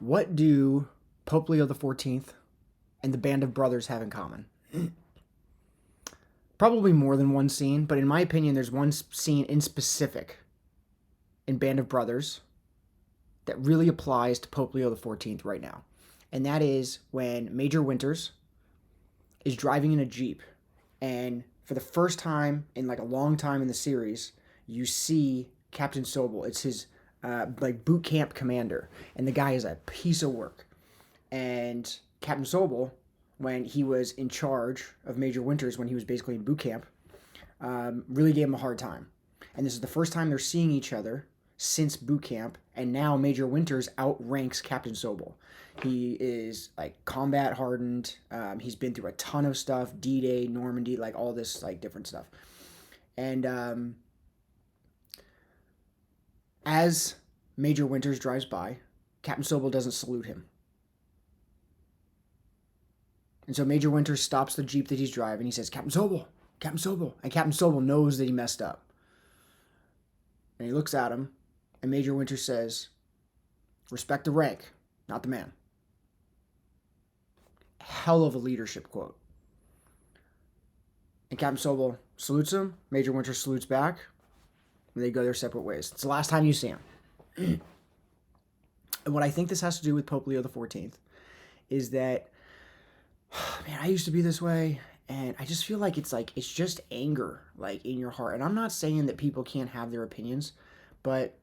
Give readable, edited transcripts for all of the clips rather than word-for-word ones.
What do Pope Leo XIV and the Band of Brothers have in common? Probably more than one scene, but in my opinion, there's one scene in specific in Band of Brothers that really applies to Pope Leo XIV right now. And that is when Major Winters is driving in a Jeep, and for the first time in like a long time in the series, you see Captain Sobel. It's his like boot camp commander, and the guy is a piece of work. And Captain Sobel, when he was in charge of Major Winters, when he was basically in boot camp, really gave him a hard time. And this is the first time they're seeing each other since boot camp, and now Major Winters outranks Captain Sobel. He is like combat hardened. He's been through a ton of stuff, D-Day, Normandy, like all this like different stuff. And as Major Winters drives by, Captain Sobel doesn't salute him. And so Major Winters stops the Jeep that he's driving. He says, Captain Sobel, Captain Sobel. And Captain Sobel knows that he messed up. And he looks at him, and Major Winters says, respect the rank, not the man. Hell of a leadership quote. And Captain Sobel salutes him. Major Winters salutes back. And they go their separate ways. It's the last time you see him. And what I think this has to do with Pope Leo XIV is that, man, I used to be this way, and I just feel like it's just anger, like, in your heart. And I'm not saying that people can't have their opinions, but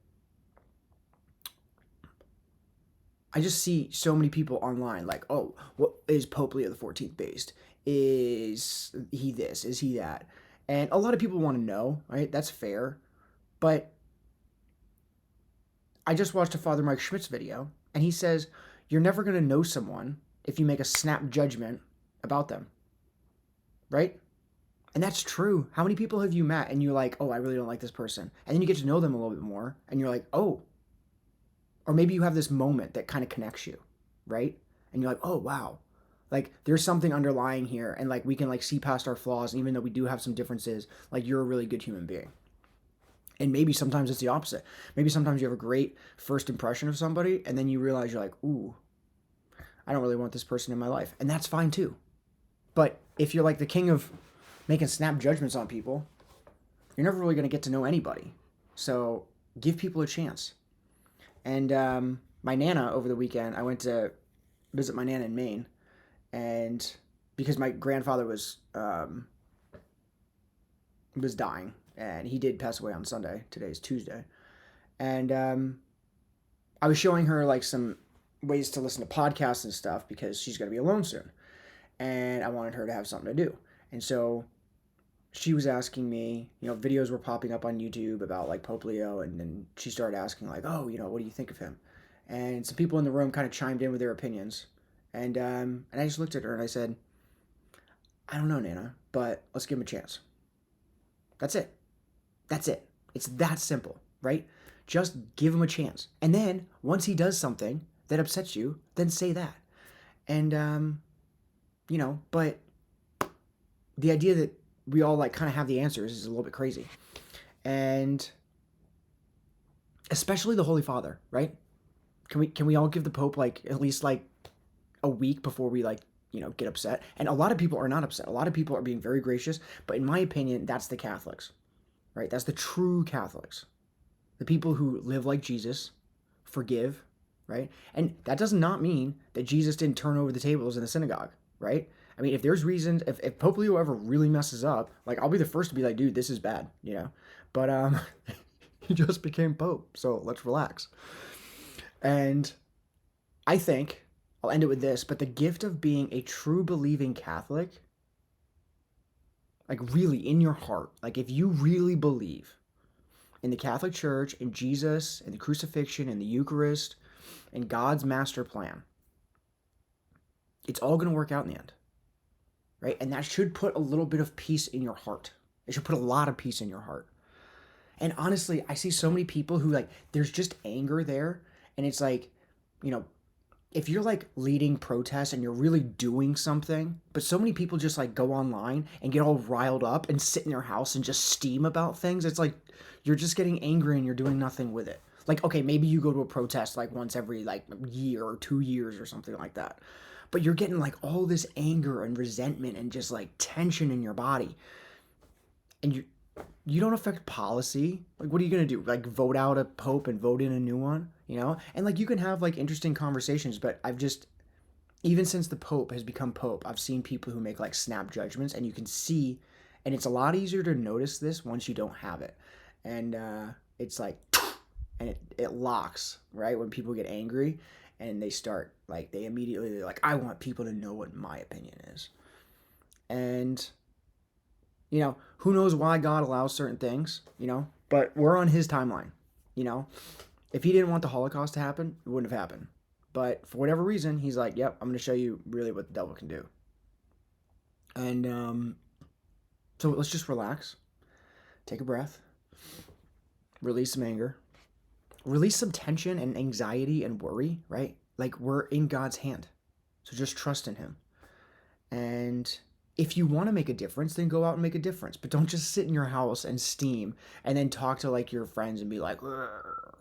I just see so many people online like, oh, what is Pope Leo XIV based? Is he this? Is he that? And a lot of people want to know, right? That's fair. But I just watched a Father Mike Schmitz video, and he says, you're never going to know someone if you make a snap judgment about them, right? And that's true. How many people have you met and you're like, oh, I really don't like this person? And then you get to know them a little bit more, and you're like, oh. Or maybe you have this moment that kind of connects you, right? And you're like, oh, wow. Like, there's something underlying here, and like we can like see past our flaws, and even though we do have some differences, like you're a really good human being. And maybe sometimes it's the opposite. Maybe sometimes you have a great first impression of somebody, and then you realize you're like, ooh, I don't really want this person in my life. And that's fine too. But if you're like the king of making snap judgments on people, you're never really going to get to know anybody. So give people a chance. And my Nana over the weekend, I went to visit my Nana in Maine. And because my grandfather was dying, and he did pass away on Sunday. Today's Tuesday. And I was showing her like some ways to listen to podcasts and stuff because she's going to be alone soon. And I wanted her to have something to do. And so she was asking me, videos were popping up on YouTube about like Pope Leo. And then she started asking like, oh, what do you think of him? And some people in the room kind of chimed in with their opinions. And I just looked at her and I said, I don't know, Nana, but let's give him a chance. That's it. That's it. It's that simple, right? Just give him a chance. And then once he does something that upsets you, then say that. And, but the idea that we all like kind of have the answers is a little bit crazy. And especially the Holy Father, right? Can we all give the Pope like at least like a week before we like, get upset? And a lot of people are not upset. A lot of people are being very gracious. But in my opinion, that's the Catholics, right? That's the true Catholics. The people who live like Jesus, forgive, right? And that does not mean that Jesus didn't turn over the tables in the synagogue, right? I mean, if there's reasons, if Pope Leo ever really messes up, like I'll be the first to be like, dude, this is bad, But he just became Pope, so let's relax. And I think, I'll end it with this, but the gift of being a true believing Catholic, like really in your heart, like if you really believe in the Catholic Church, in Jesus, in the crucifixion, in the Eucharist, in God's master plan, it's all going to work out in the end, right? And that should put a little bit of peace in your heart. It should put a lot of peace in your heart. And honestly, I see so many people who like, there's just anger there. And it's like, if you're like leading protests and you're really doing something, but so many people just like go online and get all riled up and sit in their house and just steam about things. It's like, you're just getting angry and you're doing nothing with it. Like, okay, maybe you go to a protest like once every like year or 2 years or something like that. But you're getting like all this anger and resentment and just like tension in your body. And you don't affect policy. Like, what are you gonna do? Like, vote out a pope and vote in a new one? And like, you can have like interesting conversations. But I've just, even since the pope has become pope, I've seen people who make like snap judgments, and you can see, and it's a lot easier to notice this once you don't have it. And it's like, and it locks right when people get angry, and they start like they immediately they're like, I want people to know what my opinion is. And who knows why God allows certain things, but we're on his timeline. you know if he didn't want the Holocaust to happen, it wouldn't have happened. But for whatever reason, he's like, yep, I'm going to show you really what the devil can do. And so let's just relax, take a breath, release some anger, release some tension and anxiety and worry, right? Like, we're in God's hand. So just trust in him. And if you want to make a difference, then go out and make a difference. But don't just sit in your house and steam and then talk to like your friends and be like, "Ugh."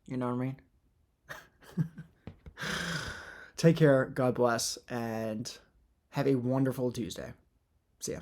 You know what I mean? Take care. God bless. And have a wonderful Tuesday. See ya.